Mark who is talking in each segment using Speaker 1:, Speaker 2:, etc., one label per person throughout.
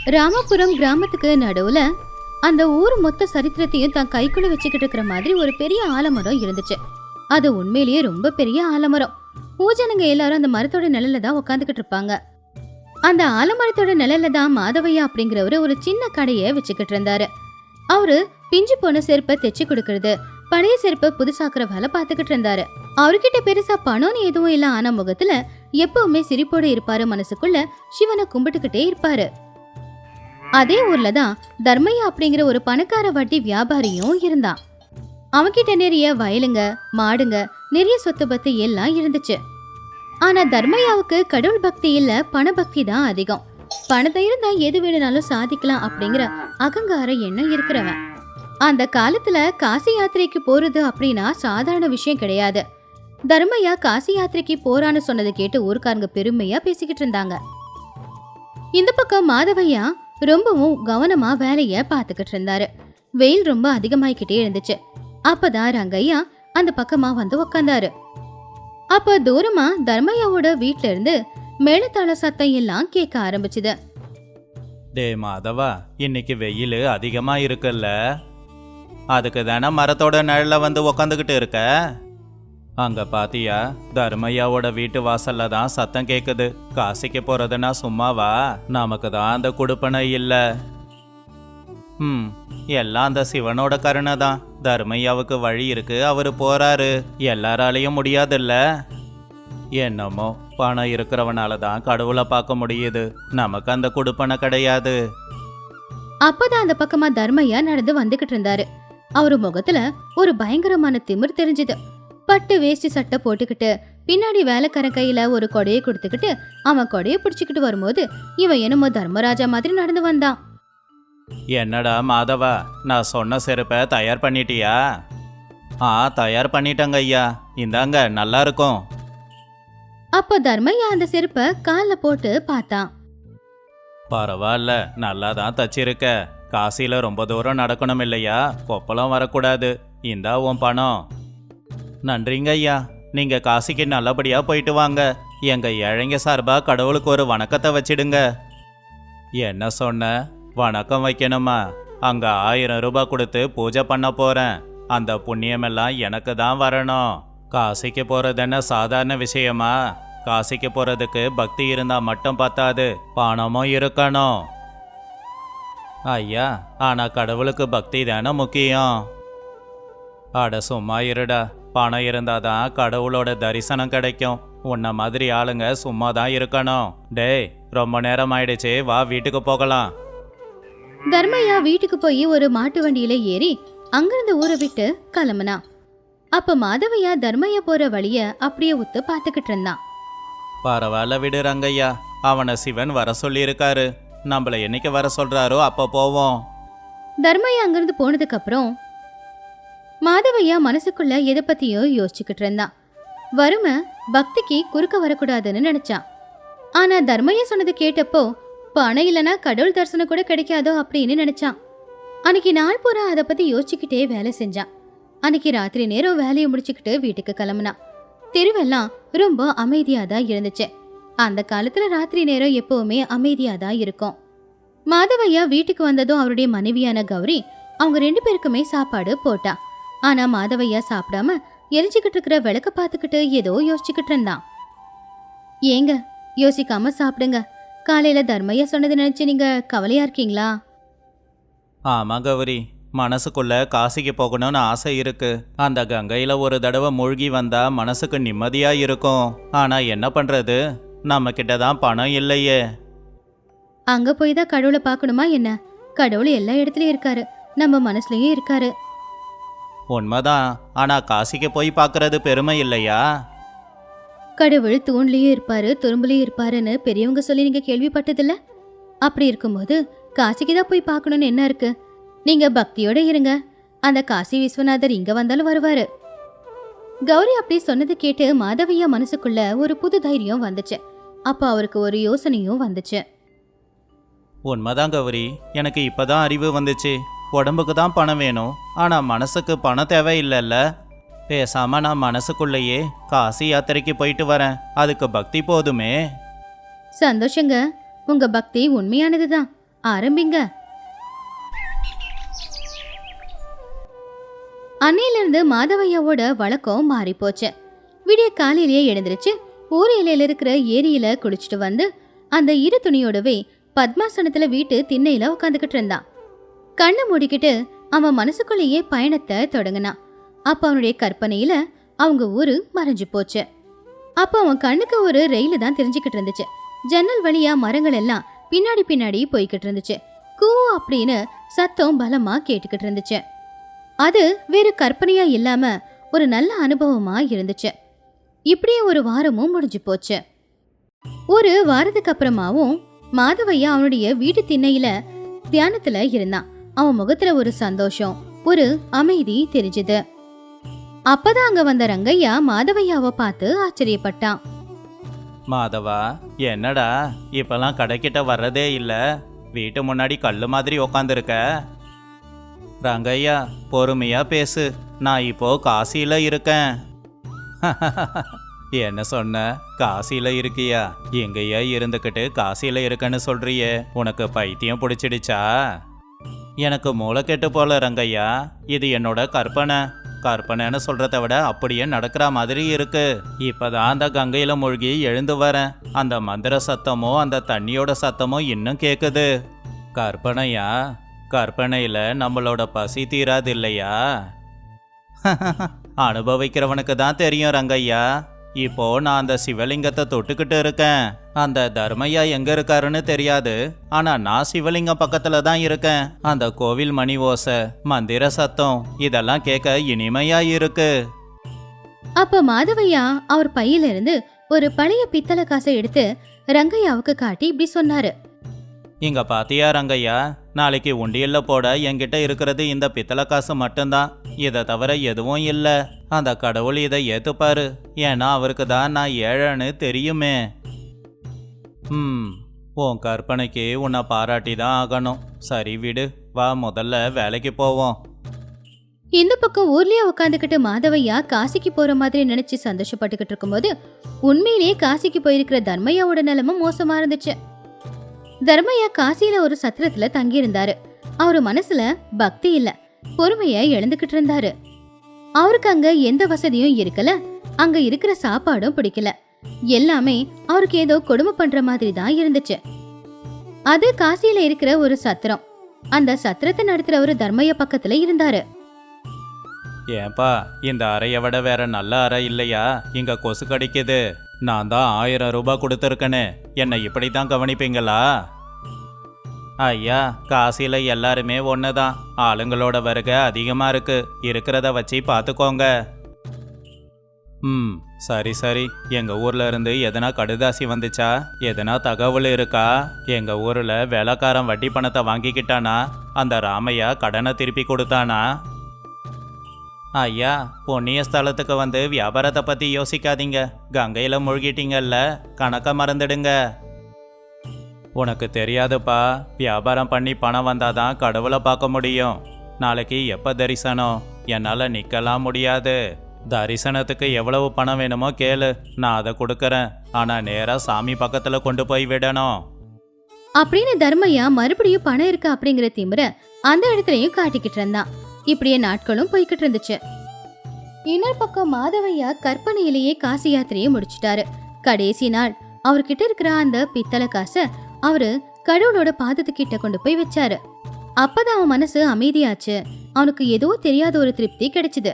Speaker 1: ராமபுரம் கிராமத்துக்கு நடுவுல அந்த ஊர் மொத்த சரித்திரத்தையும் தான் கைக்குள்ள வச்சுக்கிட்டு இருக்கிற மாதிரி ஒரு பெரிய ஆலமரம் இருந்துச்சு. அது உண்மையிலேயே ரொம்ப பெரிய ஆலமரம். பூஜனங்க எல்லாரும் அந்த மரத்தோட நிழல்ல தான் உட்காந்துக்கிட்டு இருப்பாங்க. அந்த ஆலமரத்தோட நிழல்ல தான் மாதவையா அப்படிங்கிறவரு ஒரு சின்ன கடையை வச்சுக்கிட்டு இருந்தாரு. அவரு பிஞ்சு போன செருப்பை தைச்சு கொடுக்கறது, பழைய செருப்பை புதுசாக்குற வேலை பார்த்துக்கிட்டு இருந்தாரு. அவர்கிட்ட பெருசா பணம்னு எதுவும் இல்ல, ஆன முகத்துல எப்பவுமே சிரிப்போட இருப்பாரு. மனசுக்குள்ள சிவனை கும்பிட்டுக்கிட்டே இருப்பாரு. அதே ஊர்ல தான் தர்மையா அப்படிங்கிற ஒரு பணக்கார வட்டி வியாபாரியும் இருந்தான். அவன்கிட்ட நிறைய வயலுங்க, மாடுங்க, நிறைய சொத்து பத்து எல்லாம் இருந்துச்சு. ஆனா தர்மையாவுக்கு கடவுள் பக்தி இல்ல, பண பக்தி தான் அதிகம். பணத்தை இருந்தா எது வேணும்னாலும் சாதிக்கலாம் அப்படிங்கிற அகங்கார எண்ணம் இருக்கிறவன். அந்த காலத்துல காசி யாத்திரைக்கு போறது அப்படின்னா சாதாரண விஷயம் கிடையாது. தர்மையா காசி யாத்திரைக்கு போறான்னு சொன்னதை கேட்டு ஊர்க்காரங்க பெருமையா பேசிக்கிட்டு இருந்தாங்க. இந்த பக்கம் மாதவையா ரொம்பவும் கவனமா வேலைய பாத்துக்கிட்டு இருந்தாரு. வெயில் ரொம்ப அதிகமாயிக்கிட்டே இருந்துச்சு. அப்பதான் ரங்கையா அந்த பக்கமா வந்து உக்காந்தாரு. அப்ப தூரமா தர்மையாவோட வீட்ல இருந்து மேளதாள சத்தம் எல்லாம் கேட்க ஆரம்பிச்சுது.
Speaker 2: டே மாதவா, இன்னைக்கு வெயில் அதிகமா இருக்குல்ல, அதுக்கு தானே மரத்தோட நிழல்ல வந்து உக்காந்துக்கிட்டு இருக்க. அங்க பாத்தியா, தர்மையாவோட வீட்டு வாசல்ல தான் சத்தம் கேக்குது. காசிக்கு போறதுன்னா சும்மாவா? நமக்கு தான் அந்த குடுப்பனை இல்ல. எல்லாம் அந்த சிவனோட கருணை தான். தர்மையாவுக்கு வழி இருக்கு, அவரு போறாரு. எல்லாராலையும் முடியாதுல்ல. என்னமோ பணம் இருக்கிறவனால தான் கடவுளை பார்க்க முடியுது. நமக்கு அந்த குடுப்பனை கிடையாது.
Speaker 1: அப்பதான் அந்த பக்கமா தர்மையா நடந்து வந்துகிட்டு இருந்தாரு. அவரு முகத்துல ஒரு பயங்கரமான திமிர் தெரிஞ்சுது. பட்டு வேஷ்டி சட்டை போட்டுக்கிட்டு பின்னாடி வேலைக்காரன் கையில ஒரு கொடையை கொடுத்துக்கிட்டு அவன் கொடையை பிடிச்சுக்கிட்டு வரும்போது இவன் என்னமோ தர்மராஜா மாதிரி நடந்து வந்தான்.
Speaker 2: என்னடா மாதவா, நான் சொன்ன செருப்பை தயார் பண்ணிட்டியா? தயார் பண்ணிட்டங்க ஐயா, இந்தாங்க, நல்லா இருக்கும்.
Speaker 1: அப்ப தர்மையா அந்த செருப்பை கால்ல போட்டு பார்த்தான்.
Speaker 2: பரவாயில்ல, நல்லா தான் தச்சிருக்க. காசில ரொம்ப தூரம் நடக்கணும் இல்லையா, கொப்பளம் வரக்கூடாது. இந்தா உன் பணம். நன்றிங்க ஐயா, நீங்க காசிக்கு நல்லபடியா போயிட்டு வாங்க. எங்க ஏழைங்க சார்பா கடவுளுக்கு ஒரு வணக்கத்தை வச்சிடுங்க. என்ன சொன்ன? வணக்கம் வைக்கணுமா? அங்க 1000 ரூபாய் கொடுத்து பூஜை பண்ண போறேன். அந்த புண்ணியமெல்லாம் எனக்கு தான் வரணும். காசிக்கு போறது என்ன சாதாரண விஷயமா? காசிக்கு போறதுக்கு பக்தி இருந்தா மட்டும் பத்தாது, பணமும் இருக்கணும். ஐயா, ஆனா கடவுளுக்கு பக்தி தானே முக்கியம். அட சும்மா இருடா, பணம் இருந்தாதான் கடவுளோட தரிசனம் கிடைக்கும். உன்ன மாதிரி ஆளுங்க சும்மா தான் இருக்கணும். டேய், ரொம்ப நேரம் ஆயிடுச்சு, வா வீட்டுக்கு போகலாம்.
Speaker 1: தர்மையா வீட்டுக்கு போய் ஒரு மாட்டு வண்டியில ஏறி அங்கிருந்து ஊரை விட்டு கிளம்புனா. அப்ப மாதவையா தர்மையா போற வழிய அப்படியே உத்து பாத்துக்கிட்டு இருந்தான்.
Speaker 2: பரவாயில்ல விடு ரங்கையா, அவனை சிவன் வர சொல்லி இருக்காரு. நம்மள என்னைக்கு வர சொல்றாரோ அப்ப போவோம்.
Speaker 1: தர்மையா அங்கிருந்து போனதுக்கு அப்புறம் மாதவையா மனசுக்குள்ள எதை பத்தியோ யோசிச்சுக்கிட்டு இருந்தான். வறுமை பக்திக்கு குறுக்க வரக்கூடாதுன்னு நினைச்சான். ஆனா தர்மையா சொன்னது கேட்டப்போ பணம் இல்லைன்னா கடவுள் தரிசனம் கூட கிடைக்காதோ அப்படின்னு நினைச்சான். அன்னைக்கு நாள் பூரா அதை பத்தி யோசிச்சுக்கிட்டே வேலை செஞ்சான். அன்னைக்கு ராத்திரி நேரம் வேலையை முடிச்சுக்கிட்டு வீட்டுக்கு கிளம்புனான். தெருவெல்லாம் ரொம்ப அமைதியா தான் இருந்துச்சு. அந்த காலத்துல ராத்திரி நேரம் எப்பவுமே அமைதியா தான் இருக்கும். மாதவையா வீட்டுக்கு வந்ததும் அவருடைய மனைவியான கௌரி அவங்க 2 பேருக்குமே சாப்பாடு போட்டா. ஆனா மாதவையா சாப்பிடாம எரிச்சுக்கிட்டு இருக்கிற விளக்க பார்த்துக்கிட்டு ஏதோ யோசிச்சுக்கிட்டு இருந்தான். ஏங்க, யோசிக்காம சாப்பிடுங்க. காலையில தர்மையா சொன்னது நினைச்சு நீங்க கவலையா இருக்கீங்களா?
Speaker 2: ஆமா கௌரி, மனசுக்குள்ள காசிக்கு போகணும்னு ஆசை இருக்கு. அந்த கங்கையில ஒரு தடவை மூழ்கி வந்தா மனசுக்கு நிம்மதியா இருக்கும். ஆனா என்ன பண்றது, நம்ம கிட்ட தான் பணம் இல்லையே.
Speaker 1: அங்க போய் தான் கடவுளை பார்க்கணுமா என்ன? கடவுள் எல்லா இடத்துலயும் இருக்காரு, நம்ம மனசுலயும் இருக்காரு.
Speaker 2: உண்மைதான், ஆனா காசிக்கு போய் பார்க்கறது பெருமை இல்லையா?
Speaker 1: கடவுள் தூண்லயும் இருப்பாரு, துரும்புலயும் இருப்பாருன்னு பெரியவங்க சொல்லி நீங்க கேள்விப்பட்டதில்ல? அப்படி இருக்கும்போது காசிக்கு தான் போய் பார்க்கணும்னு என்ன இருக்கு? நீங்க பக்தியோட இருங்க, அந்த காசி விஸ்வநாதர் இங்க வந்தாலும் வருவாரு. கௌரி அப்படி சொன்னது கேட்டு மாதவையா மனசுக்குள்ள ஒரு புது தைரியம் வந்துச்சு. அப்ப அவருக்கு ஒரு யோசனையும் வந்துச்சு.
Speaker 2: உண்மைதான் கௌரி, எனக்கு இப்பதான் அறிவு வந்துச்சு. உடம்புக்கு தான் பணம் வேணும், ஆனா மனசுக்கு பணம் தேவையில்லைல்ல. பேசாம நான் மனசுக்குள்ளேயே காசி யாத்திரைக்கு போயிட்டு வரேன், அதுக்கு பக்தி போதுமே.
Speaker 1: சந்தோஷங்க, உங்க பக்தி உண்மையானதுதான். ஆரம்பிங்க. அன்னையிலிருந்து மாதவையாவோட வழக்கம் மாறி போச்சு. விடிய காலையிலேயே எழுந்திருச்சு ஊர் எல்லையில இருக்கிற ஏரியில குளிச்சுட்டு வந்து அந்த இரு துணியோடவே பத்மாசனத்துல வீட்டு திண்ணையில உட்காந்துக்கிட்டு இருந்தான். கண்ணை மூடிக்கிட்டு அவன் மனசுக்குள்ளேயே பயணத்தை தொடங்கினான். அப்ப அவனுடைய கற்பனையில அவங்க ஊரு மறைஞ்சு போச்சு. அப்ப அவன் கண்ணுக்கு ஒரு ரயிலு தான் தெரிஞ்சுக்கிட்டு இருந்துச்சு. ஜன்னல் வழியா மரங்கள் எல்லாம் பின்னாடி பின்னாடி போய்கிட்டு இருந்துச்சு. கூ அப்படின்னு சத்தம் பலமா கேட்டுக்கிட்டு இருந்துச்சு. அது வேறு கற்பனையா இல்லாம ஒரு நல்ல அனுபவமா இருந்துச்சு. இப்படியே ஒரு வாரமும் முடிஞ்சு போச்சு. ஒரு வாரத்துக்கு அப்புறமாவும் மாதவையா அவனுடைய வீட்டு திண்ணையில தியானத்துல இருந்தான். அவன் முகத்துல ஒரு சந்தோஷம், ஒரு அமைதி தெரிஞ்சுது. அப்பதான் அங்க வந்த ரங்கையா மாதவையாவை பார்த்து ஆச்சரியப்பட்டான்.
Speaker 2: மாதவா, என்னடா இப்பெல்லாம் கடைக்கிட்ட வர்றதே இல்ல, வீட்டு முன்னாடி கல்லு மாதிரி உக்காந்துருக்க. ரங்கையா, பொறுமையா பேசு, நான் இப்போ காசியில இருக்கேன். என்ன சொன்ன? காசியில இருக்கியா? எங்கேயா இருந்துக்கிட்டு காசியில இருக்கன்னு சொல்றியே, உனக்கு பைத்தியம் பிடிச்சிடுச்சா? எனக்கு மூளை கெட்டு போல ரங்கையா, இது என்னோட கற்பனைன்னு சொல்றத விட அப்படியே நடக்கிற மாதிரி இருக்கு. இப்பதான் அந்த கங்கையில மூழ்கி எழுந்து வரேன். அந்த மந்திர சத்தமோ அந்த தண்ணியோட சத்தமோ இன்னும் கேக்குது. கற்பனையா? கற்பனையில நம்மளோட பசி தீராது இல்லையா? அனுபவிக்கிறவனுக்கு தான் தெரியும் ரங்கையா. இப்போ நான் அந்த சிவலிங்கத்தை தொட்டுக்கிட்டு இருக்கேன். அந்த தர்மையா எங்க இருக்காருன்னு தெரியாது, ஆனா நான் சிவலிங்கம் பக்கத்துல தான் இருக்கேன். அந்த கோவில் மணி ஓசை, மந்திர சத்தம் இதெல்லாம் கேட்க இனிமையா இருக்கு.
Speaker 1: அப்ப மாதவையா அவர் பையில இருந்து ஒரு பழைய பித்தளை காசை எடுத்து ரங்கையாவுக்கு காட்டி இப்படி சொன்னாரு.
Speaker 2: இங்க பாத்தியா ரங்கையா, நாளைக்கு உண்டியல்ல போட என்கிட்ட இருக்கிறது இந்த பித்தளை காசு மட்டும்தான். இதை தவிர எதுவும் இல்ல. அந்த கடவுள் இதை ஏத்துப்பாரு, ஏன்னா அவருக்கு தான் நான் ஏழைன்னு தெரியுமே. உன் கற்பனைக்கு உன்னை பாராட்டி தான் ஆகணும். சரி விடு, வா முதல்ல வேலைக்கு போவோம்.
Speaker 1: இந்த பக்கம் ஊர்லயே உட்காந்துக்கிட்டு மாதவையா காசிக்கு போற மாதிரி நினைச்சு சந்தோஷப்பட்டுக்கிட்டு இருக்கும்போது உண்மையிலேயே காசிக்கு போயிருக்கிற தர்மையாவோட நிலைமை மோசமா இருந்துச்சு. தர்மையா காசியில ஒரு சத்திரத்துல தங்கி இருந்தாரு. அவரு மனசுல பக்தி இல்ல, பொறுமைய இழந்துகிட்டு இருந்தாரு. அவருக்கு அங்க எந்த வசதியும் இருக்கல, அங்க இருக்கிற சாப்பாடும் பிடிக்கல. எல்லாமே அவருக்கு ஏதோ கொடுமை பண்ற மாதிரி தான் இருந்துச்சு. அது காசியில இருக்கிற ஒரு சத்திரம். அந்த சத்திரத்தை நடத்துறவரு தர்மையா பக்கத்துல இருந்தாரு.
Speaker 2: ஏன்பா, இந்த அறையை விட வேற நல்ல அறை இல்லையா? இங்க கொசு கடிக்குது. நான் தான் 1000 ரூபாய் கொடுத்துருக்கேனே, என்னை இப்படி தான் கவனிப்பீங்களா? ஐயா, காசில எல்லாருமே ஒண்ணுதான். ஆளுங்களோட வருகை அதிகமா இருக்கு, இருக்கிறத வச்சு பார்த்துக்கோங்க. சரி சரி, எங்க ஊர்ல இருந்து எதனா கடுதாசி வந்துச்சா? எதனா தகவல் இருக்கா? எங்க ஊர்ல வேலைக்காரன் வட்டி பணத்தை வாங்கிக்கிட்டானா? அந்த ராமையா கடனை திருப்பி கொடுத்தானா? ஐயா, புண்ணிய ஸ்தலத்துக்கு வந்து வியாபாரத்தை பத்தி யோசிக்காதீங்க. கங்கையில மூழ்கிட்டீங்கல்ல, கணக்க மறந்துடுங்க. உனக்கு தெரியாதுப்பா, வியாபாரம் பண்ணி பணம் வந்தாதான் கடவுளை பார்க்க முடியும். நாளைக்கு எப்ப தரிசனம்? என்னால நிக்கலாம் முடியாது. தரிசனத்துக்கு எவ்வளவு பணம் வேணுமோ கேளு, நான் அதை கொடுக்கறேன். ஆனா நேரா சாமி பக்கத்துல கொண்டு போய் விடணும்
Speaker 1: அப்படின்னு தர்மையா மறுபடியும் பணம் இருக்கு அப்படிங்கிற திமிர அந்த இடத்துலயும் காட்டிக்கிட்டு இருந்தான். இப்படியே நாட்களும் போய்கிட்டு இருந்துச்சு. இன்னொரு பக்கம் மாதவையா கற்பனையிலேயே காசி யாத்திரையை முடிச்சுட்டாரு. கடைசி நாள் அவர்கிட்ட இருக்கிற அந்த பித்தளை காசை அவரு கடவுளோட பாதத்துக்கிட்ட கொண்டு போய் வச்சாரு. அப்பதான் அவன் மனசு அமைதியாச்சு. அவனுக்கு ஏதோ தெரியாத ஒரு திருப்தி கிடைச்சது.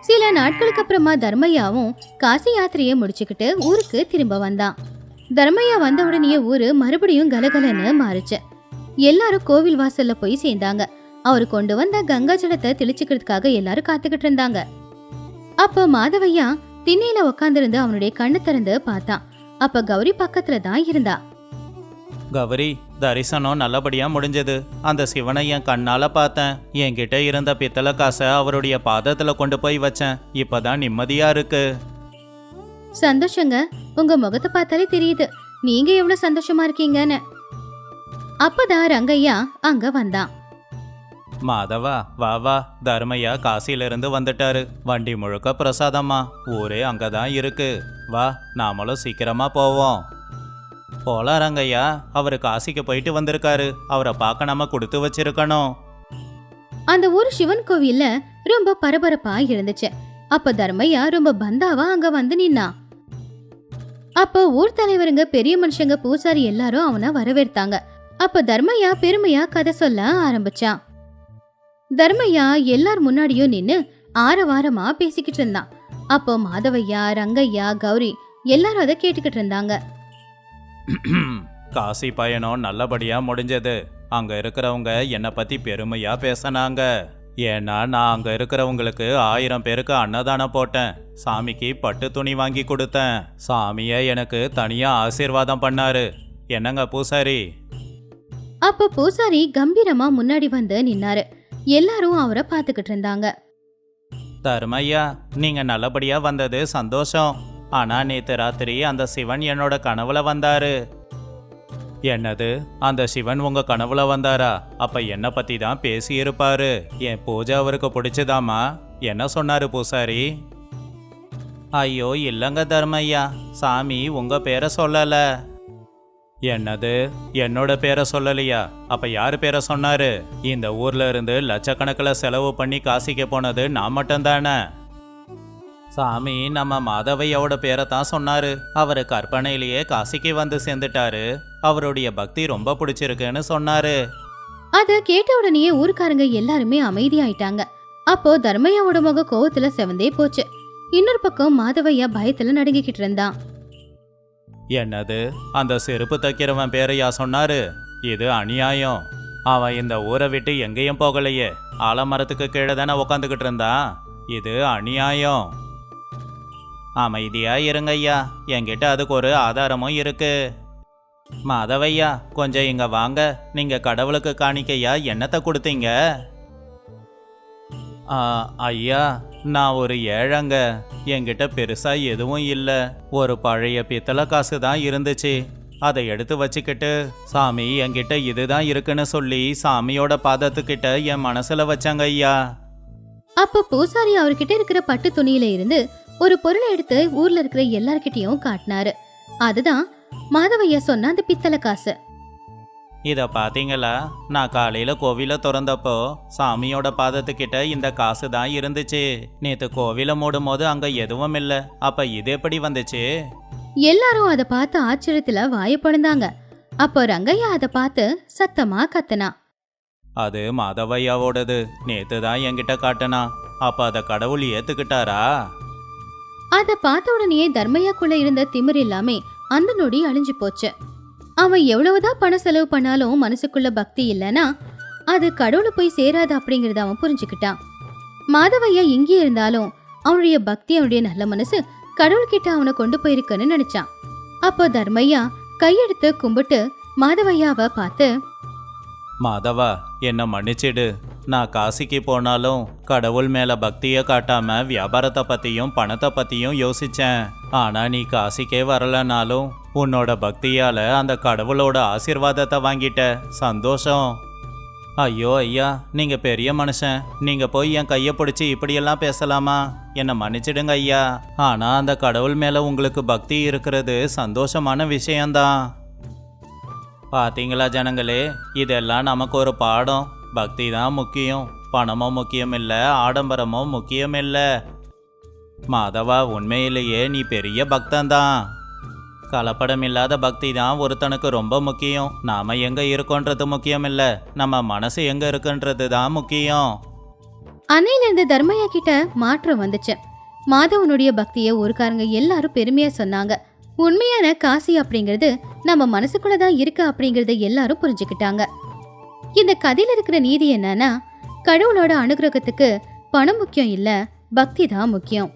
Speaker 1: சில நாட்களுக்கு அப்புறமா தர்மையாவும் காசி யாத்திரையை முடிச்சுக்கிட்டு ஊருக்கு திரும்ப வந்தான். தர்மையா வந்த உடனே ஊரு மறுபடியும் கலகலன்னு மாறுச்சு. எல்லாரும் கோவில் வாசல்ல போய் சேர்ந்தாங்க. அவரு கொண்டு வந்த கங்கா ஜலத்தை தெளிச்சுக்கிறதுக்காக எல்லாரும் காத்துக்கிட்டு இருந்தாங்க. அப்ப மாதவையா திண்ணையில உக்காந்துருந்து அவனுடைய கண்ணு திறந்து பார்த்தான். அப்ப கௌரி பக்கத்துல தான் இருந்தா.
Speaker 2: கௌரி, தரிசனம் நல்லபடியா முடிஞ்சது. அந்த சிவனை என் கண்ணால பார்த்தேன். என்கிட்ட இருந்த பித்தளை காசை அவருடைய பாதத்துல கொண்டு போய் வச்சேன். இப்பதான் நிம்மதியா இருக்கு.
Speaker 1: சந்தோஷங்க, உங்க முகத்தை பார்த்தாலே தெரியுது நீங்க எவ்வளவு சந்தோஷமா இருக்கீங்கன்னு. அப்பதான் ரங்கையா அங்க வந்தான்.
Speaker 2: மாதவா, வா வா, தர்மையா காசியிலிருந்து வந்துட்டாரு. வண்டி முழுக்க பிரசாதமா, ஊரே அங்கதான் இருக்கு. வா, நாமளும் சீக்கிரமா போவோம். போலாம் ரங்கையா, அவரு காசிக்கு போயிட்டு வந்திருக்காரு. அவரை பார்க்க நாம கொடுத்து வச்சிருக்கணும்.
Speaker 1: அந்த ஊர் சிவன் கோவில்ல ரொம்ப பரபரப்பா இருந்துச்சு. அப்ப தர்மையா ரொம்ப பந்தாவா அங்க வந்து நின்னா. அப்போ ஊர் தலைவருங்க, பெரிய மனுஷங்க, பூசாரி எல்லாரும் அவனை வரவேற்த்தாங்க. அப்ப தர்மையா பெருமையா கதை சொல்ல ஆரம்பிச்சான். தர்மையா எல்லார் முன்னாடியும் நின்னு ஆரவாரமா பேசிக்கிட்டு இருந்தான். அப்போ மாதவையா, ரங்கையா, கௌரி எல்லாரும் அதை கேட்டுக்கிட்டு இருந்தாங்க.
Speaker 2: காசி பயணம் நல்லபடியா முடிஞ்சது. அங்க இருக்கிறவங்க என்னை பத்தி பெருமையா பேசினாங்க. ஏன்னா நான் அங்க இருக்கிறவங்களுக்கு 1000 பேருக்கு அன்னதானம் போட்டேன். சாமிக்கு பட்டு துணி வாங்கி கொடுத்தேன். சாமியே எனக்கு தனியா ஆசீர்வாதம் பண்ணாரு. என்னங்க பூசாரி?
Speaker 1: அப்ப பூசாரி கம்பீரமா முன்னாடி வந்து நின்னாரு. எல்லாரும் அவரை பாத்துக்கிட்டு இருந்தாங்க.
Speaker 2: தர்மையா, நீங்க நல்லபடியா வந்தது சந்தோஷம். ஆனா நேத்து ராத்திரி அந்த சிவன் என்னோட கனவுல வந்தாரு. என்னது, அந்த சிவன் உங்க கனவுல வந்தாரா? அப்ப என்ன பத்தி தான் பேசி இருப்பாரு. என் பூஜை அவருக்கு பிடிச்சதாமா? என்ன சொன்னாரு பூசாரி? ஐயோ இல்லங்க தர்மையா, சாமி உங்க பேரை சொல்லல. என்னது, என்னோட பேரை சொல்லலையா? அப்ப யாரு பேரை சொன்னாரு? இந்த ஊர்ல இருந்து லட்சக்கணக்கில் செலவு பண்ணி காசிக்கு போனது நான் மட்டும்தானே. சாமி நம்ம மாதவையோட பேரை தான் சொன்னாரு. அவரு கற்பனையிலேயே காசிக்கு வந்து சேர்ந்துட்டாரு. அவருடைய பக்தி ரொம்ப பிடிச்சிருக்குன்னு சொன்னாரு.
Speaker 1: அத கேட்ட உடனே ஊருக்காரங்க எல்லாருமே அமைதியாயிட்டாங்க. அப்போ தர்மையாவோட முக கோவத்துல செவந்தே போச்சு. இன்னொரு பக்கம் மாதவையா பயத்துல நடுங்கிக்கிட்டு இருந்தான்.
Speaker 2: என்னது, அந்த செருப்பு தைக்கிறவன் பேரையா சொன்னாரு? இது அநியாயம். அவன் இந்த ஊரை விட்டு எங்கேயும் போகலையே. ஆலமரத்துக்கு கீழே தானே உக்காந்துக்கிட்டு இருந்தான். இது அநியாயம். அமைதியா இருங்க ஐயா, என்கிட்ட அதுக்கு ஒரு ஆதாரமும் இருக்கு. மாதவையா, கொஞ்சம் இங்க வாங்க. நீங்க கடவுளுக்கு காணிக்கையா என்னத்தை கொடுத்தீங்க? ஐயா, நான் ஒரு ஏழைங்க. என்கிட்ட பெருசா எதுவும் இல்லை. ஒரு பழைய பித்தளை காசு தான் இருந்துச்சு. அதை எடுத்து வச்சுக்கிட்டு சாமி என்கிட்ட இதுதான் இருக்குன்னு சொல்லி சாமியோட பாதத்துக்கிட்ட என் மனசுல வச்சாங்க ஐயா.
Speaker 1: அப்ப பூசாரி அவர்கிட்ட இருக்கிற பட்டு துணியில இருந்து ஒரு பொருளை எடுத்து ஊர்ல இருக்கிற எல்லார்கிட்டயும் காட்டினாரு. அதுதான் மாதவையா சொன்ன அந்த பித்தளை காசு.
Speaker 2: இத பாத்தீங்களா? நான் காலையில கோவில திறந்தப்போ சாமியோட பாதத்துக்கிட்ட இந்த காசு தான் இருந்துச்சு. நேத்து கோவில மூடும் போது அங்க எதுவும் இல்ல. அப்ப இது எப்படி வந்துச்சு?
Speaker 1: எல்லாரும் அதை பார்த்து ஆச்சரியத்துல வாய பொழந்தாங்க. அப்போ ரங்கையா அதை பார்த்து சத்தமா கத்துனா.
Speaker 2: அது மாதவையாவோடது. நேத்து தான் என்கிட்ட காட்டுனா. அப்ப அத கடவுள் ஏத்துக்கிட்டாரா?
Speaker 1: அதை பார்த்த உடனே தர்மையாக்குள்ள இருந்த திமிர் எல்லாமே அந்த நொடி அழிஞ்சு போச்சு. அவன் எவ்வளவுதான் பணம் செலவு பண்ணாலும் மனசுக்குள்ள பக்தி இல்லைன்னா அது கடவுளை போய் சேராது அப்படிங்கறத அவன் புரிஞ்சுக்கிட்டான். மாதவையா இங்கே இருந்தாலும் அவனுடைய பக்தி, அவனுடைய நல்ல மனசு கடவுள்கிட்ட அவனை கொண்டு போயிருக்குன்னு நினைச்சான். அப்போ தர்மையா கையெடுத்து கும்பிட்டு மாதவையாவை பார்த்து,
Speaker 2: மாதவா, என்ன மன்னிச்சிடு. நான் காசிக்கு போனாலும் கடவுள் மேல பக்தியை காட்டாம வியாபாரத்தை பத்தியும் பணத்தை பத்தியும் யோசிச்சேன். ஆனா நீ காசிக்கே வரலனாலும் உன்னோட பக்தியால அந்த கடவுளோட ஆசீர்வாதத்தை வாங்கிட்ட. சந்தோஷம். ஐயோ ஐயா, நீங்க பெரிய மனுஷன். நீங்க போய் என் கையை பிடிச்சி இப்படியெல்லாம் பேசலாமா? என்னை மன்னிச்சிடுங்க ஐயா. ஆனா அந்த கடவுள் மேல உங்களுக்கு பக்தி இருக்கிறது சந்தோஷமான விஷயம்தான். பாத்தீங்களா ஜனங்களே, இதெல்லாம் நமக்கு ஒரு பாடம். பக்தி தான் முக்கியம். பணமும் முக்கியம் இல்லை, ஆடம்பரமும் முக்கியம் இல்லை. மாதவா, உண்மையிலேயே நீ பெரிய பக்தன்தான். கலப்படம் இல்லாத பக்தி தான் ஒருத்தனுக்கு ரொம்ப முக்கியம். நாம எங்க இருக்கோன்றது முக்கியம் இல்லை, நம்ம மனசு எங்க இருக்குன்றது தான் முக்கியம்.
Speaker 1: அன்னையிலிருந்து தர்மையா கிட்ட மாற்றம் வந்துச்சு. மாதவனுடைய பக்தியை ஊருக்காரங்க எல்லாரும் பெருமையா சொன்னாங்க. உண்மையான காசி அப்படிங்கிறது நம்ம மனசுக்குள்ளதான் இருக்கு அப்படிங்கறத எல்லாரும் புரிஞ்சுக்கிட்டாங்க. இந்த கதையில இருக்கிற நீதி என்னன்னா, கடவுளோட அனுகிரகத்துக்கு பணம் முக்கியம் இல்ல, பக்தி தான் முக்கியம்.